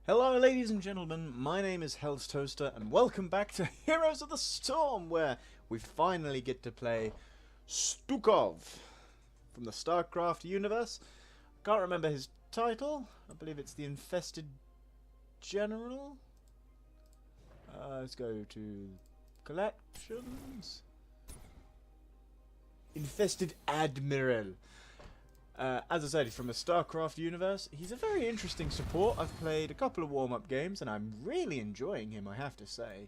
Hello ladies and gentlemen, my name is Hell's Toaster and welcome back to Heroes of the Storm, where we finally get to play Stukov from the StarCraft universe. I can't remember his title. I believe it's the Infested General. Let's go to Collections. Infested Admiral. As I said, he's from the StarCraft universe. He's a very interesting support. I've played a couple of warm-up games and I'm really enjoying him, I have to say.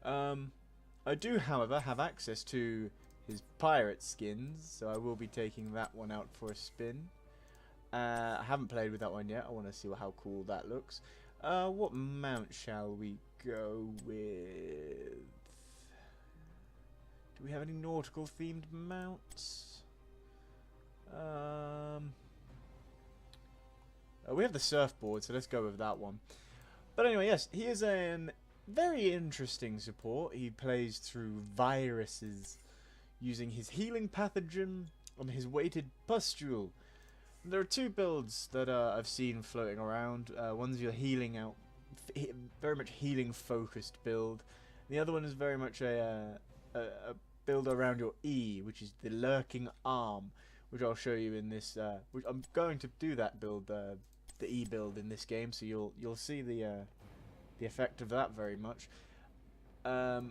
I do, however, have access to his pirate skins, so I will be taking that one out for a spin. I haven't played with that one yet. I want to see how cool that looks. What mount shall we go with? Do we have any nautical themed mounts? We have the surfboard, so let's go with that one. But anyway, yes, he is a very interesting support. He plays through viruses using his healing pathogen on his weighted pustule. There are two builds that I've seen floating around. One's your healing out, very much healing focused build. The other one is very much a build around your E, which is the lurking arm, which I'll show you in this. Which I'm going to do that build, the E build in this game, so you'll see the effect of that very much. A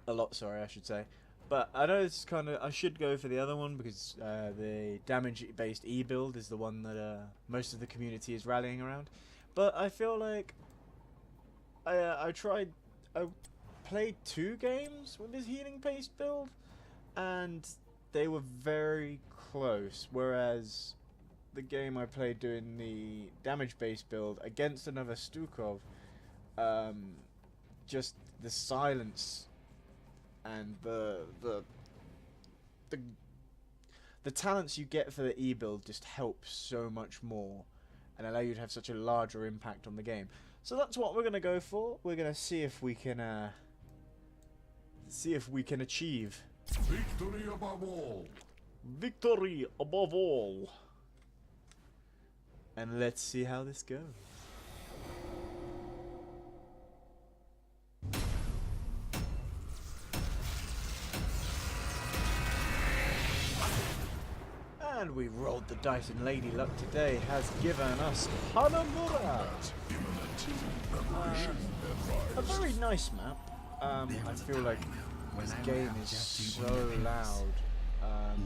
lot, sorry, I should say. But I know it's kind of, I should go for the other one because the damage-based E build is the one that most of the community is rallying around. But I feel like I played 2 games with this healing-based build, and they were very close, whereas the game I played doing the damage-based build against another Stukov, just the silence and the talents you get for the E build just help so much more and allow you to have such a larger impact on the game. So that's what we're gonna go for. We're gonna see if we can achieve Victory above all! victory above all. And let's see how this goes. And we rolled the dice, and Lady Luck today has given us Hanamura. A very nice map. I feel like this game is so loud.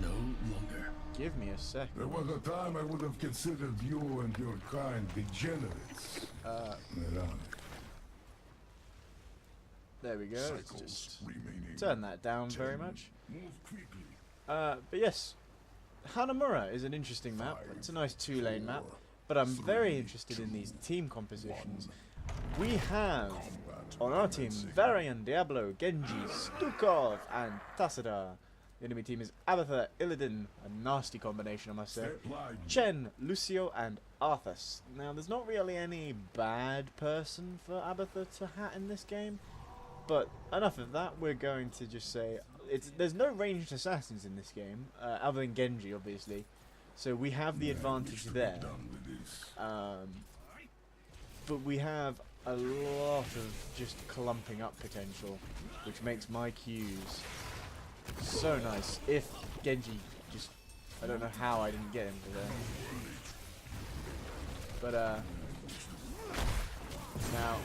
No longer. Give me a second. There was a time I would have considered you and your kind degenerates. There we go. Let's Cycles just remaining. turn that down very much. Move quickly. But yes, Hanamura is an interesting map. It's a nice 2-lane map. But I'm very interested in these team compositions. We have on our team Varian, Diablo, Genji, Stukov, and Tassadar. The enemy team is Abatha, Illidan, a nasty combination I must say, Chen, Lucio, and Arthas. Now there's not really any bad person for Abatha to hat in this game, but enough of that. We're going to just say there's no ranged assassins in this game, other than Genji obviously, so we have the advantage there. But we have a lot of just clumping up potential, which makes my Qs so nice. If Genji just, I don't know how I didn't get him to there. But now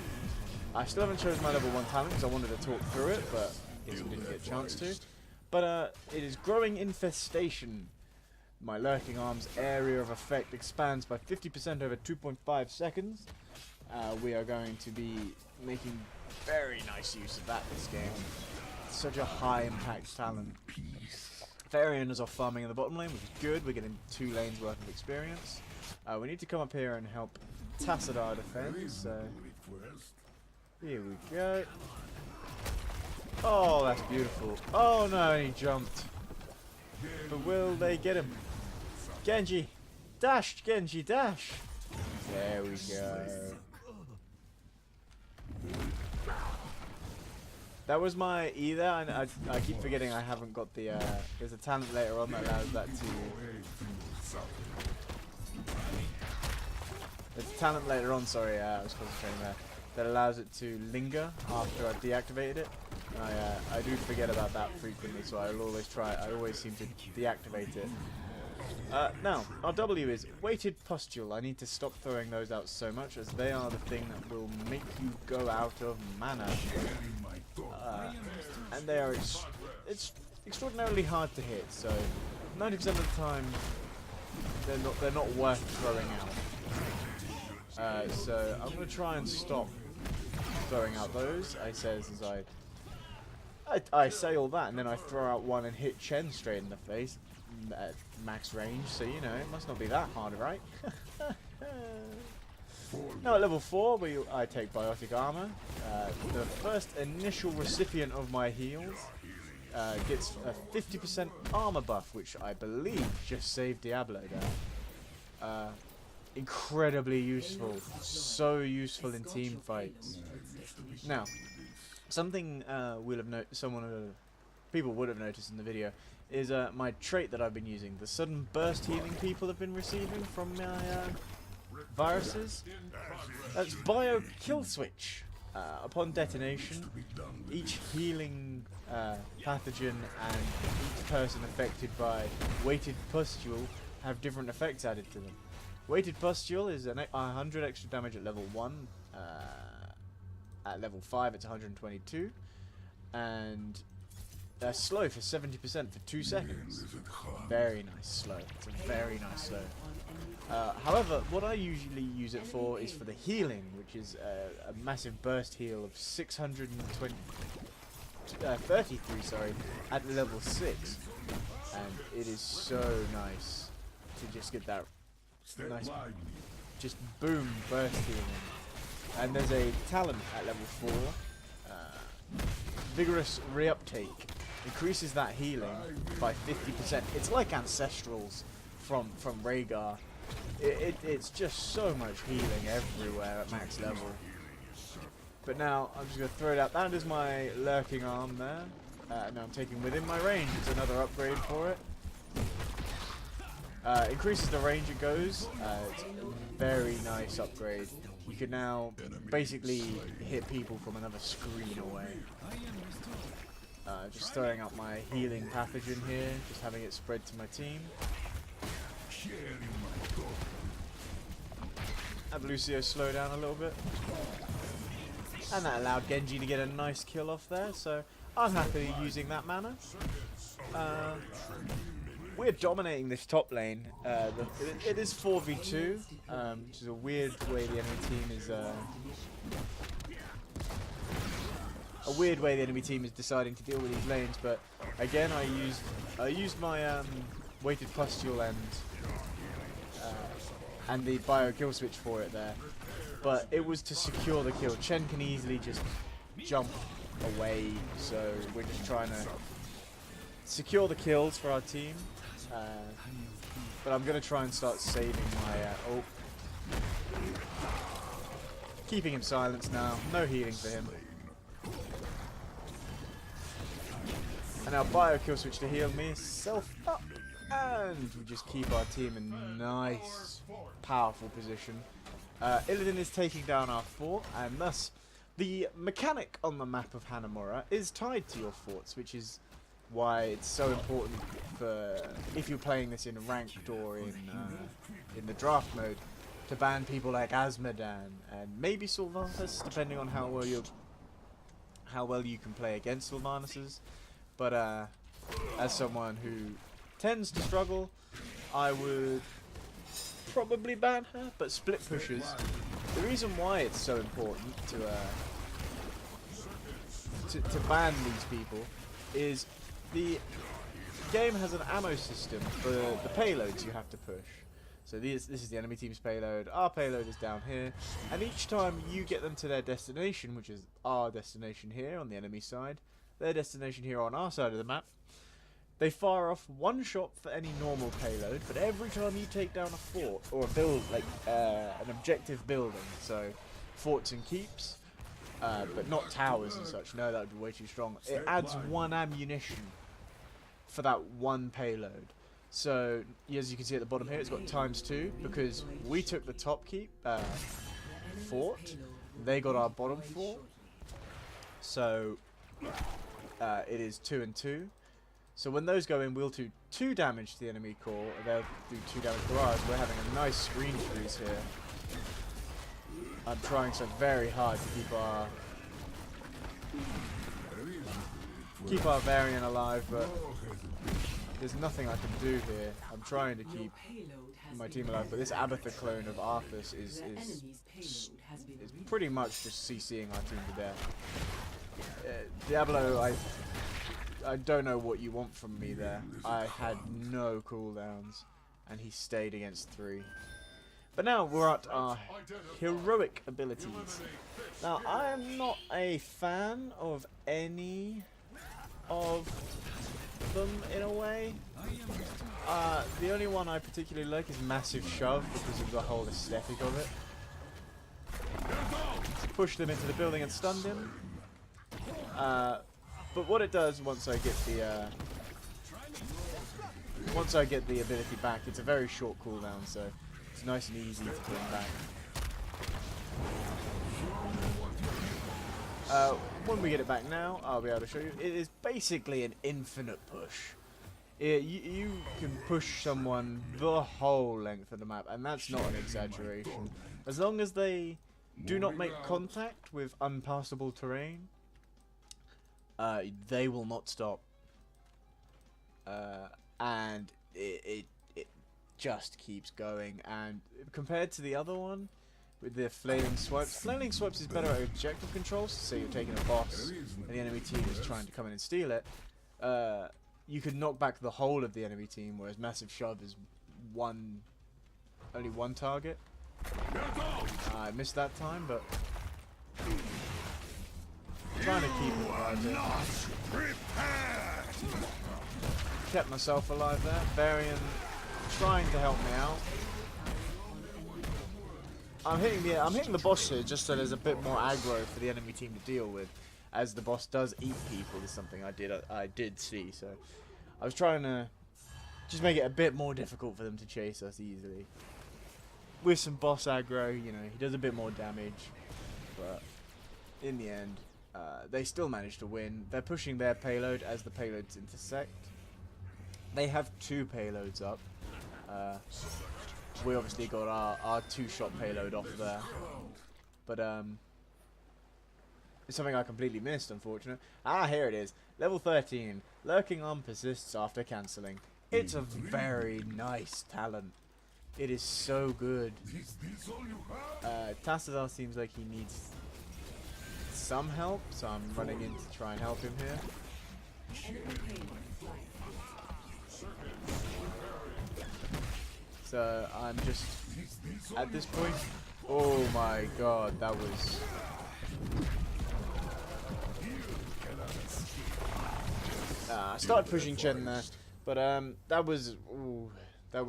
I still haven't chosen my level 1 talent because I wanted to talk through it, but I guess we didn't get a chance to. But it is Growing Infestation. My Lurking Arm's area of effect expands by 50% over 2.5 seconds. We are going to be making very nice use of that this game. Such a high impact talent. Varian is off farming in the bottom lane, which is good. We're getting 2 lanes worth of experience. We need to come up here and help Tassadar defend. So here we go. Oh, that's beautiful. Oh no, he jumped. But will they get him? Genji, dash, Genji, dash. There we go. That was my E there, and I keep forgetting I haven't got the, there's a talent later on that allows that to There's a talent later on, sorry, I was concentrating there, that allows it to linger after I've deactivated it. I do forget about that frequently, so I always seem to deactivate it. Now, our W is weighted pustule. I need to stop throwing those out so much, as they are the thing that will make you go out of mana. And they are it's extraordinarily hard to hit, so 90% of the time they're not worth throwing out. So I'm going to try and stop throwing out those. I say all that, and then I throw out one and hit Chen straight in the face at max range, so you know, it must not be that hard, right? Now at level 4, I take biotic armor. The first initial recipient of my heals gets a 50% armor buff, which I believe just saved Diablo there. Incredibly useful, so useful in team fights. Now, something people would have noticed in the video is my trait that I've been using, the sudden burst healing people have been receiving from my viruses. That's bio kill switch. Upon detonation, each healing pathogen and each person affected by weighted pustule have different effects added to them. Weighted pustule is 100 extra damage at level 1. At level 5 it's 122. And slow for 70% for 2 seconds. Very nice slow. It's a very nice slow. However, what I usually use it for is for the healing, which is a massive burst heal of 33, sorry, at level 6. And it is so nice to just get that nice, just boom, burst healing. And there's a talent at level 4, vigorous reuptake, increases that healing by 50%. It's like Ancestrals from Rhaegar. It's just so much healing everywhere at max level. But now I'm just going to throw it out. That is my lurking arm there. Now I'm taking within my range. It's another upgrade for it. Increases the range it goes. It's a very nice upgrade. You can now basically hit people from another screen away. Just throwing out my healing pathogen here, just having it spread to my team. Have Lucio slow down a little bit. And that allowed Genji to get a nice kill off there, so I'm happily using that mana. We're dominating this top lane. It is 4v2, which is a weird way the enemy team is... a weird way the enemy team is deciding to deal with these lanes, but again I used my weighted pustule and the bio kill switch for it there, but it was to secure the kill. Chen can easily just jump away, so we're just trying to secure the kills for our team. But I'm gonna try and start saving my keeping him silenced now. No healing for him. And now bio kill switch to heal myself up, and we just keep our team in nice, powerful position. Illidan is taking down our fort, and thus the mechanic on the map of Hanamura is tied to your forts, which is why it's so important for if you're playing this in ranked or in the draft mode to ban people like Azmodan and maybe Sylvanas, depending on how well you can play against Sylvanas. But as someone who tends to struggle, I would probably ban her. But split pushers, the reason why it's so important to ban these people is the game has an ammo system for the payloads you have to push. So this is the enemy team's payload, our payload is down here, and each time you get them to their destination, which is our destination here on the enemy side, their destination here on our side of the map, they fire off one shot for any normal payload, but every time you take down a fort, or a build, like an objective building, so forts and keeps, but not towers and such, no, that would be way too strong, it adds 1 ammunition for that one payload. So, as you can see at the bottom here, it's got ×2 because we took the top keep fort. They got our bottom fort. So, it is 2 and 2. So when those go in, we'll do 2 damage to the enemy core, and they'll do 2 damage to ours. We're having a nice screen freeze here. I'm trying so very hard to keep our variant alive, but there's nothing I can do here. I'm trying to keep my team alive, but this Abathur clone of Arthas is pretty much just CCing our team to death. Diablo, I don't know what you want from me there. I had no cooldowns, and he stayed against 3. But now we're at our heroic abilities. Now, I am not a fan of any of them in a way. The only one I particularly like is Massive Shove because of the whole aesthetic of it. Push them into the building and stun them. But what it does once I get the ability back, it's a very short cooldown, so it's nice and easy to turn back. When we get it back now, I'll be able to show you. It is basically an infinite push. You can push someone the whole length of the map, and that's not an exaggeration. As long as they do not make contact with unpassable terrain, they will not stop. And it just keeps going. And compared to the other one, with the flailing swipes is better at objective controls. So you're taking a boss, and the enemy team is trying to come in and steal it. You could knock back the whole of the enemy team, whereas Massive Shove is only one target. I missed that time, but I'm trying to keep it alive there. Kept myself alive there. Varian trying to help me out. I'm hitting the boss here just so there's a bit more aggro for the enemy team to deal with, as the boss does eat people. Is something I did see. So I was trying to just make it a bit more difficult for them to chase us easily. With some boss aggro, you know, he does a bit more damage, but in the end, they still manage to win. They're pushing their payload as the payloads intersect. They have 2 payloads up. We obviously got our 2-shot payload off there, but it's something I completely missed, unfortunately. Here it is. Level 13. Lurking Arm persists after cancelling. It's a very nice talent. It is so good. Tassadar seems like he needs some help, so I'm running in to try and help him here. So I'm just at this point. Oh my god, that was. I started pushing Chen there, but that was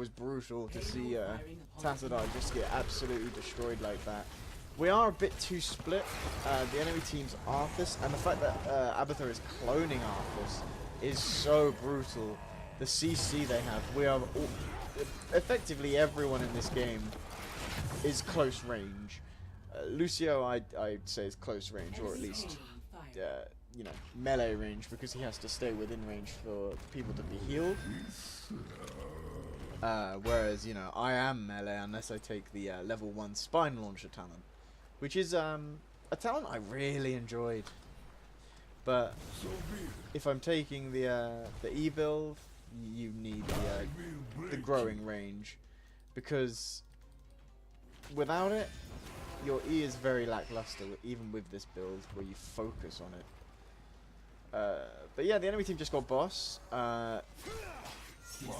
brutal to see Tassadar just get absolutely destroyed like that. We are a bit too split. The enemy team's Arthas, and the fact that Abathur is cloning Arthas is so brutal. The CC they have, we are effectively everyone in this game is close range. Lucio, I'd say, is close range, or at least you know, melee range, because he has to stay within range for people to be healed. Whereas, you know, I am melee unless I take the level 1 spine launcher talent, which is a talent I really enjoyed. But if I'm taking the E build, you need the growing range, because without it, your E is very lackluster, even with this build where you focus on it. But yeah, the enemy team just got boss.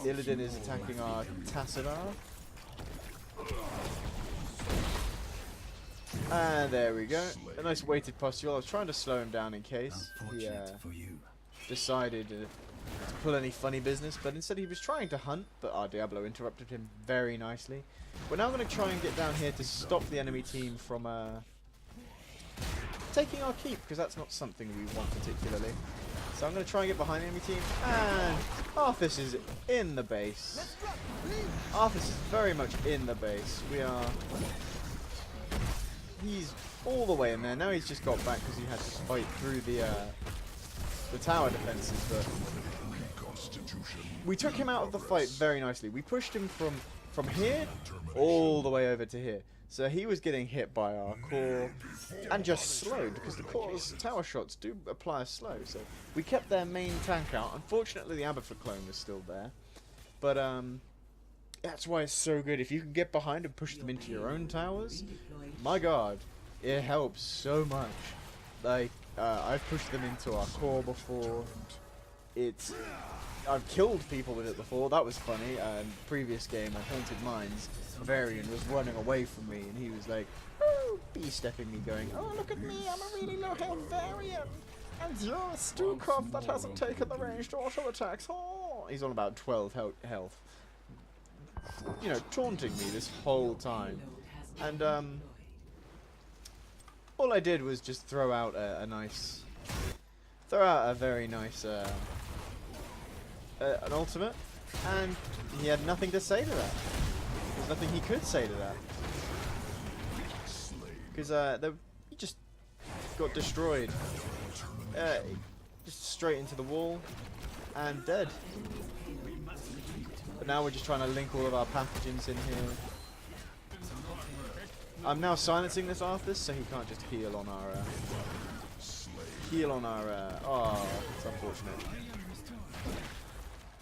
Illidan is attacking our Tassadar. And there we go. A nice weighted pustule. I was trying to slow him down in case he decided to pull any funny business, but instead he was trying to hunt, but our Diablo interrupted him very nicely. We're now going to try and get down here to stop the enemy team from taking our keep, because that's not something we want particularly. So I'm going to try and get behind the enemy team. And Arthas is in the base. Arthas is very much in the base. He's all the way in there. Now he's just got back because he had to fight through the tower defenses. But we took him out of the fight very nicely. We pushed him from here all the way over to here. So he was getting hit by our core and just slowed because the core's tower shots do apply a slow. So we kept their main tank out. Unfortunately, the Abathur clone was still there. But that's why it's so good. If you can get behind and push them into your own towers, my god, it helps so much. Like, I've pushed them into our core before. I've killed people with it before. That was funny. Previous game on Haunted Mines, Varian was running away from me, and he was like, oh, B-stepping me, going, oh, look at me, I'm a really low health Varian, and you're a Stukov that hasn't taken the ranged auto attacks. Oh, he's on about 12 health. You know, taunting me this whole time, and all I did was just throw out a very nice an ultimate, and he had nothing to say to that. There's nothing he could say to that. Because he just got destroyed. Just straight into the wall, and dead. But now we're just trying to link all of our pathogens in here. I'm now silencing this Arthas, so he can't just heal on our... oh, it's unfortunate.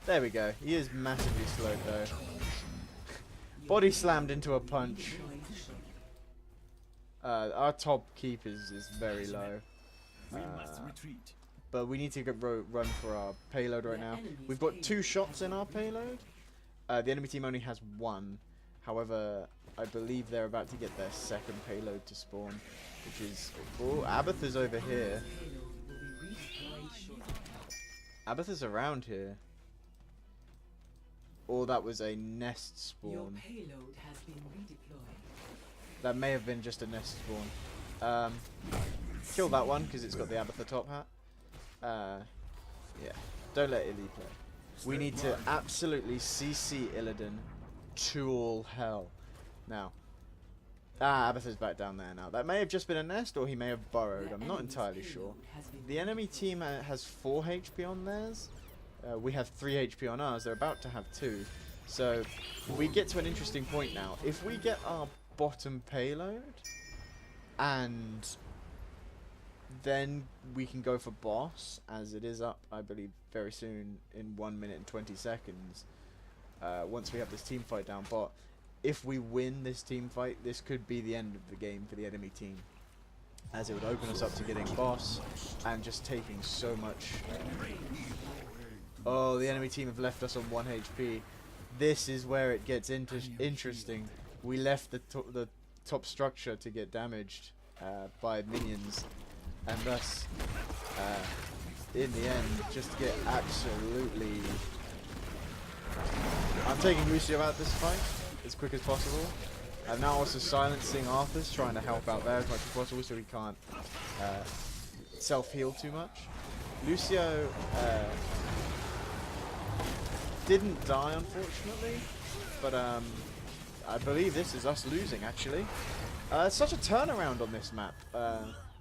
There we go. He is massively slowed though. Body slammed into a punch. Our top keep is very low. But we need to run for our payload right now. We've got 2 shots in our payload. The enemy team only has 1. However, I believe they're about to get their second payload to spawn. Which is... oh, Abathur's over here. Abathur's around here. Or that was a nest spawn. That may have been just a nest spawn. Kill that one because it's got the Abathur top hat. Yeah, don't let Illy play. We need to absolutely CC Illidan to all hell. Now, Abathur's back down there now. That may have just been a nest, or he may have burrowed. I'm not entirely sure. The enemy team has 4 HP on theirs. We have 3 HP on ours. They're about to have 2. So we get to an interesting point now. If we get our bottom payload, and then we can go for boss, as it is up, I believe, very soon in 1 minute and 20 seconds. Once we have this team fight down bot, if we win this team fight, this could be the end of the game for the enemy team, as it would open us up to getting boss and just taking so much. Oh, the enemy team have left us on 1 HP. This is where it gets interesting. We left the top structure to get damaged by minions, and thus, in the end, just get absolutely... I'm taking Lucio out this fight as quick as possible. I'm now also silencing Arthas, trying to help out there as much as possible so he can't self-heal too much. Lucio didn't die, unfortunately, but I believe this is us losing, actually. It's such a turnaround on this map,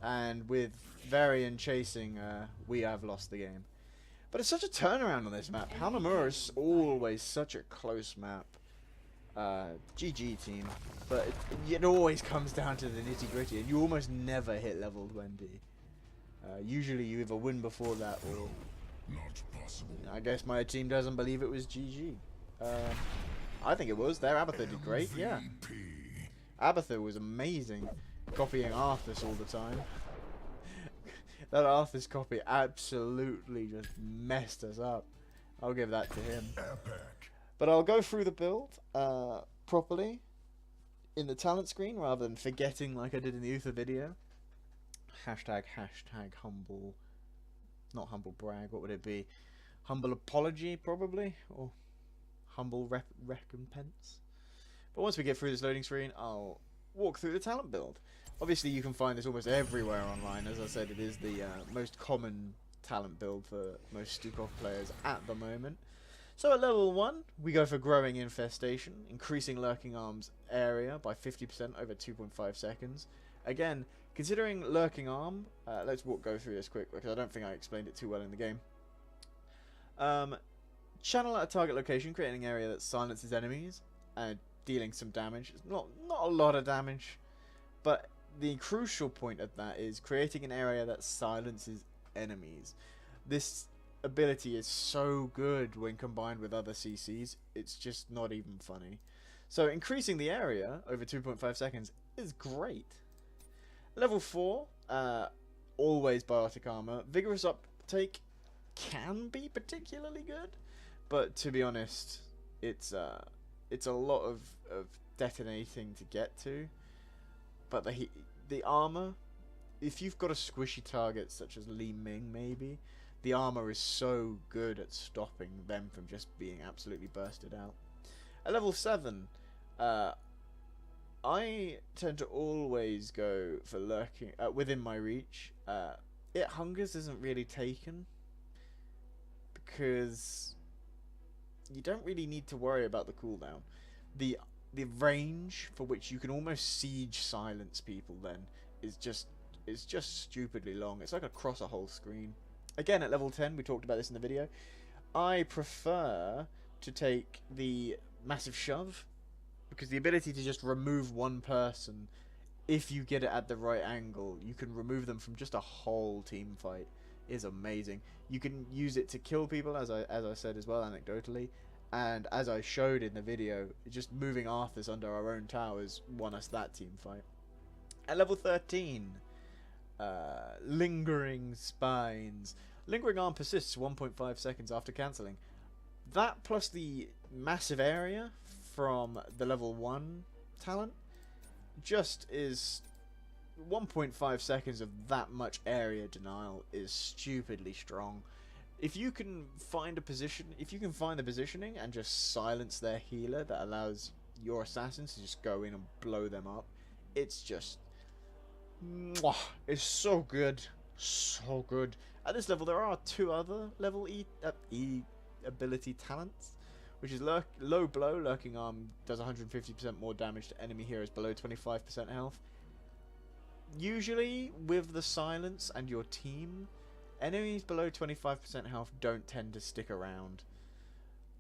and with Varian chasing, we have lost the game. But it's such a turnaround on this map. Hanamura is always such a close map. GG team, but it always comes down to the nitty gritty, and you almost never hit level 20. Usually you either win before that, or... Not possible. I guess my team doesn't believe it was GG. I think it was. Their Abathur did great, yeah. Abathur was amazing, copying Arthas all the time. That Arthas copy absolutely just messed us up. I'll give that to him. Epic. But I'll go through the build properly in the talent screen rather than forgetting like I did in the Uther video. Hashtag humble, not humble brag, what would it be? Humble apology probably, or humble recompense. But once we get through this loading screen, I'll walk through the talent build. Obviously you can find this almost everywhere online. As I said, it is the most common talent build for most Stukov players at the moment. So at level 1, we go for Growing Infestation, increasing Lurking Arm's area by 50% over 2.5 seconds. Again, considering Lurking Arm, let's go through this quick because I don't think I explained it too well in the game. Channel at a target location, creating an area that silences enemies and dealing some damage. It's not a lot of damage, but the crucial point of that is creating an area that silences enemies. This ability is so good when combined with other CCs, it's just not even funny. So increasing the area over 2.5 seconds is great. Level 4, always biotic armor. Vigorous uptake can be particularly good, but to be honest, it's a lot of detonating to get to. But the armor, if you've got a squishy target such as Li Ming maybe, the armor is so good at stopping them from just being absolutely bursted out. At level 7, I tend to always go for lurking within my reach. It Hungers isn't really taken because you don't really need to worry about the cooldown. The range for which you can almost siege silence people then is just stupidly long. It's like across a whole screen. Again, at level 10, we talked about this in the video, I prefer to take the Massive Shove because the ability to just remove one person, if you get it at the right angle, you can remove them from just a whole team fight, is amazing. You can use it to kill people, as I said as well, anecdotally, and as I showed in the video, just moving Arthurs under our own towers won us that team fight. At level 13, Lingering Spines. Lingering Arm persists 1.5 seconds after cancelling. That plus the massive area from the level 1 talent just is 1.5 seconds of that much area denial is stupidly strong. If you can find a position, if you can find the positioning and just silence their healer that allows your assassins to just go in and blow them up, it's just it's so good, so good. At this level, there are 2 other level E ability talents, which is Low Blow. Lurking Arm does 150% more damage to enemy heroes below 25% health. Usually, with the silence and your team, enemies below 25% health don't tend to stick around.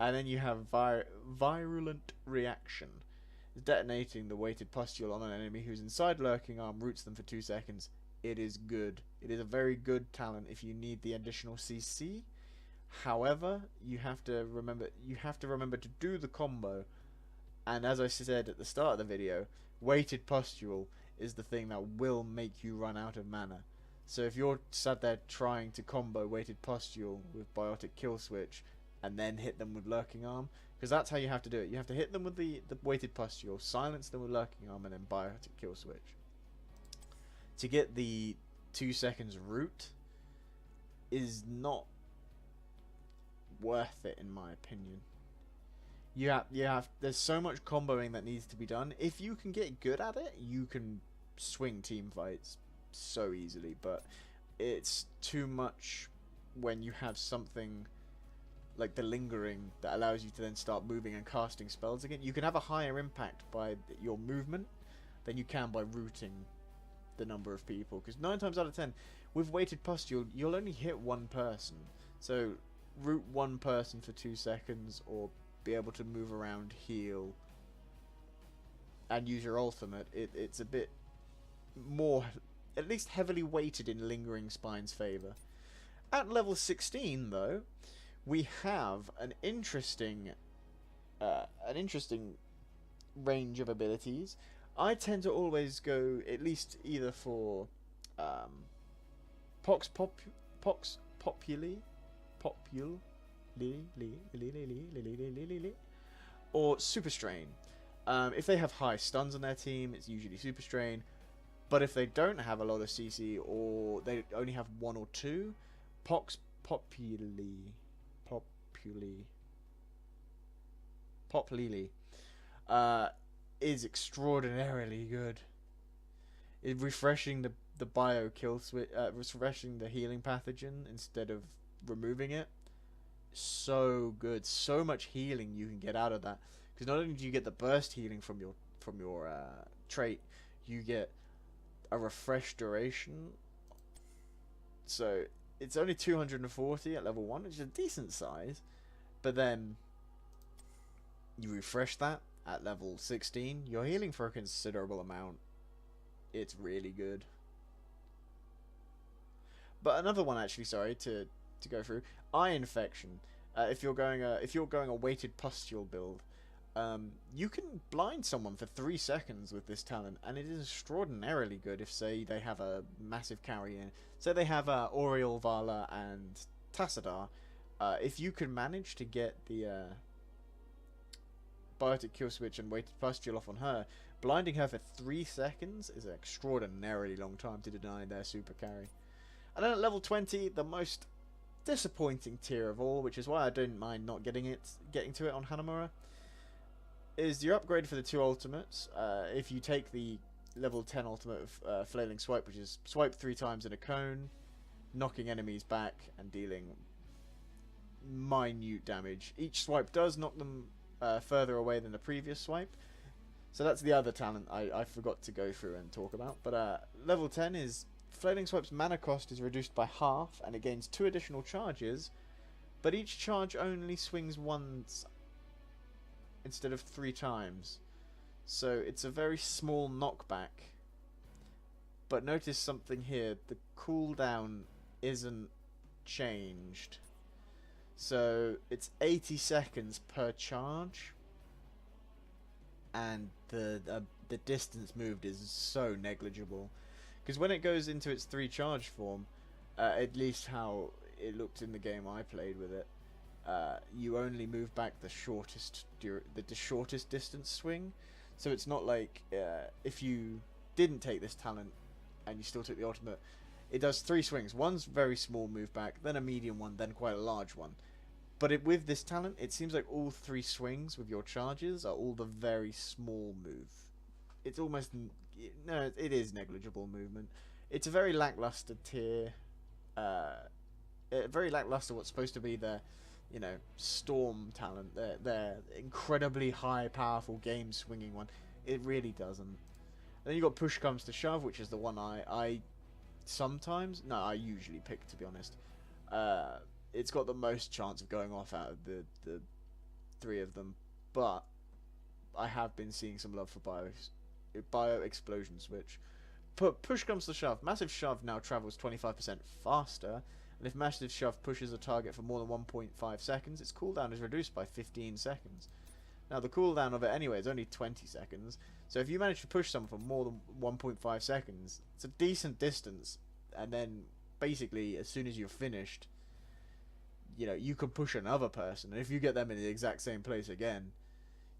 And then you have Virulent Reaction. Detonating the weighted pustule on an enemy who's inside Lurking Arm roots them for 2 seconds. It is good. It is a very good talent if you need the additional CC. However, you have to remember to do the combo. And as I said at the start of the video, weighted pustule is the thing that will make you run out of mana. So if you're sat there trying to combo weighted pustule with biotic kill switch and then hit them with Lurking Arm, because that's how you have to do it. You have to hit them with the weighted pustule, silence them with Lurking Arm, and then biotic kill switch. To get the 2 seconds root is not worth it in my opinion. There's so much comboing that needs to be done. If you can get good at it, you can swing team fights so easily, but it's too much when you have something like the Lingering that allows you to then start moving and casting spells again. You can have a higher impact by your movement than you can by rooting the number of people, because 9 times out of 10 with weighted pustule you'll only hit one person, so root one person for 2 seconds or be able to move around, heal and use your ultimate. It's a bit more, at least heavily weighted in Lingering Spine's favour. At level 16 though, we have an interesting range of abilities. I tend to always go at least either for Pox Populi or Super Strain. If they have high stuns on their team, it's usually Super Strain. But if they don't have a lot of CC or they only have 1 or 2, Pox Populi is extraordinarily good. Refreshing the the bio kill switch, refreshing the healing pathogen instead of removing it. So good, so much healing you can get out of that. Because not only do you get the burst healing from your trait, you get a refresh duration. So it's only 240 at level 1, which is a decent size. But then you refresh that at level 16, you're healing for a considerable amount. It's really good. But another one, actually, sorry to go through, eye infection. If you're going a weighted pustule build, you can blind someone for 3 seconds with this talent, and it is extraordinarily good if, say, they have a massive carry in. Say they have Oriel, Vala, and Tassadar. If you can manage to get the biotic kill switch and weighted pustule off on her, blinding her for 3 seconds is an extraordinarily long time to deny their super carry. And then at level 20, the most disappointing tier of all, which is why I don't mind not getting to it on Hanamura, is your upgrade for the 2 ultimates. If you take the level 10 ultimate of Flailing Swipe, which is swipe 3 times in a cone, knocking enemies back and dealing minute damage. Each swipe does knock them further away than the previous swipe. So that's the other talent I forgot to go through and talk about. But level 10 is Flailing Swipe's mana cost is reduced by half, and it gains 2 additional charges, but each charge only swings once instead of 3 times. So it's a very small knockback. But notice something here, the cooldown isn't changed. So it's 80 seconds per charge, and the distance moved is so negligible. Because when it goes into its 3 charge form, at least how it looked in the game I played with it, you only move back the shortest distance swing. So it's not like if you didn't take this talent and you still took the ultimate, it does 3 swings. One's very small move back, then a medium one, then quite a large one. But with this talent, it seems like all 3 swings with your charges are all the very small move. It's almost... No, it is negligible movement. It's a very lackluster tier. Very lackluster what's supposed to be their, storm talent. Their incredibly high, powerful game swinging one. It really doesn't. And then you got Push Comes to Shove, which is the one I usually pick, to be honest. It's got the most chance of going off out of the 3 of them, but I have been seeing some love for Bio Explosion Switch. Push Comes to Shove. Massive Shove now travels 25% faster, and if Massive Shove pushes a target for more than 1.5 seconds, its cooldown is reduced by 15 seconds. Now the cooldown of it anyway is only 20 seconds, so if you manage to push someone for more than 1.5 seconds, it's a decent distance, and then basically as soon as you're finished, you can push another person, and if you get them in the exact same place again,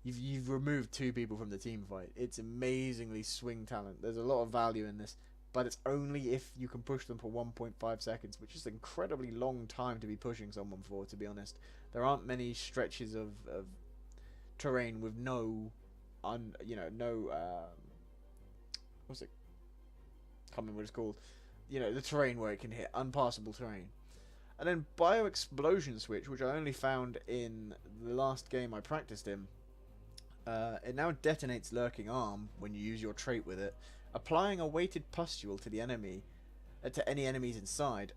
you've removed 2 people from the team fight. It's amazingly swing talent. There's a lot of value in this, but it's only if you can push them for 1.5 seconds, which is an incredibly long time to be pushing someone for, to be honest. There aren't many stretches of terrain with no what's it? Can't remember what it's called. The terrain where it can hit unpassable terrain. And then Bio Explosion Switch, which I only found in the last game I practiced in. It now detonates Lurking Arm when you use your trait with it, applying a weighted pustule to the enemy, to any enemies inside.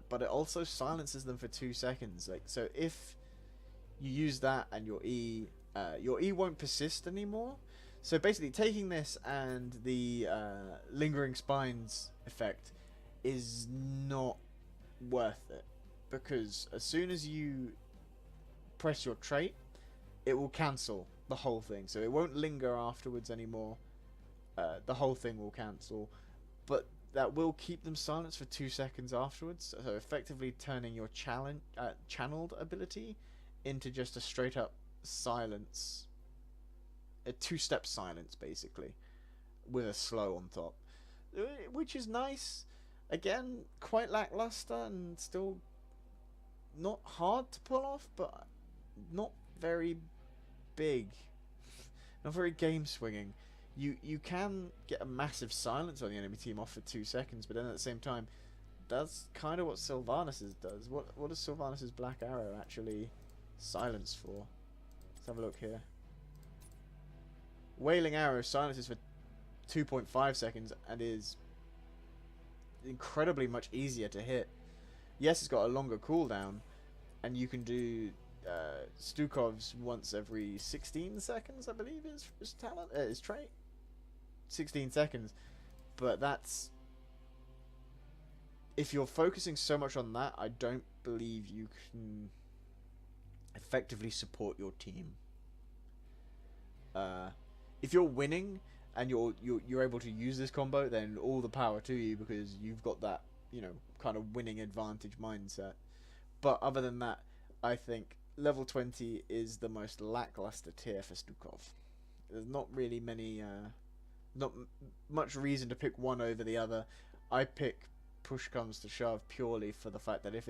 But it also silences them for 2 seconds. So if you use that and your E won't persist anymore. So basically, taking this and the Lingering Spines effect is not worth it, because as soon as you press your trait, it will cancel the whole thing, so it won't linger afterwards anymore. The whole thing will cancel, but that will keep them silenced for 2 seconds afterwards, so effectively turning your channeled ability into just a straight up silence, a 2-step silence basically, with a slow on top, which is nice. Again, quite lackluster and still not hard to pull off, but not very big, not very game swinging. You can get a massive silence on the enemy team off for 2 seconds, but then at the same time, that's kind of what Sylvanus' does. What does Sylvanus' Black Arrow actually silence for? Let's have a look here. Wailing Arrow silences for 2.5 seconds and is incredibly much easier to hit. Yes, it's got a longer cooldown, and you can do Stukov's once every 16 seconds, I believe is his talent, his trait. 16 seconds, but that's, if you're focusing so much on that, I don't believe you can effectively support your team. If you're winning and you're able to use this combo, then all the power to you, because you've got that, you know, kind of winning advantage mindset. But other than that, I think level 20 is the most lackluster tier for Stukov. There's not really many, not much reason to pick one over the other. I pick push comes to shove purely for the fact that if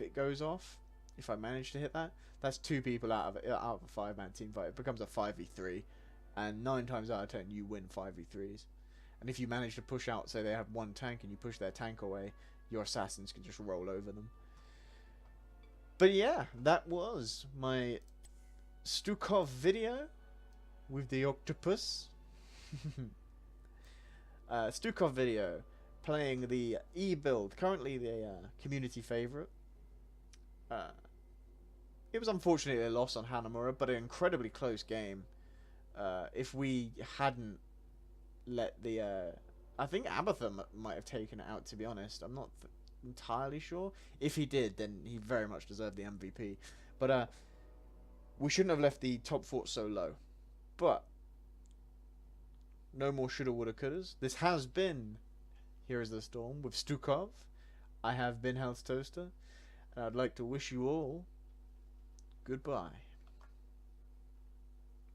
it goes off, if I manage to hit that, that's 2 people out of a 5-man team fight. It becomes a 5v3, and 9 times out of 10 you win 5v3s. And if you manage to push out, say they have 1 tank and you push their tank away, your assassins can just roll over them. But yeah, that was my Stukov video with the octopus. Stukov video playing the E build, currently the community favorite. It was unfortunately a loss on Hanamura, but an incredibly close game. If we hadn't let the I think Abatha might have taken it out, to be honest. I'm not entirely sure. If he did, then he very much deserved the MVP. But we shouldn't have left the top fort so low. But no more shoulda, woulda, couldas. This has been Here is the Storm with Stukov. I have been Health Toaster, and I'd like to wish you all goodbye.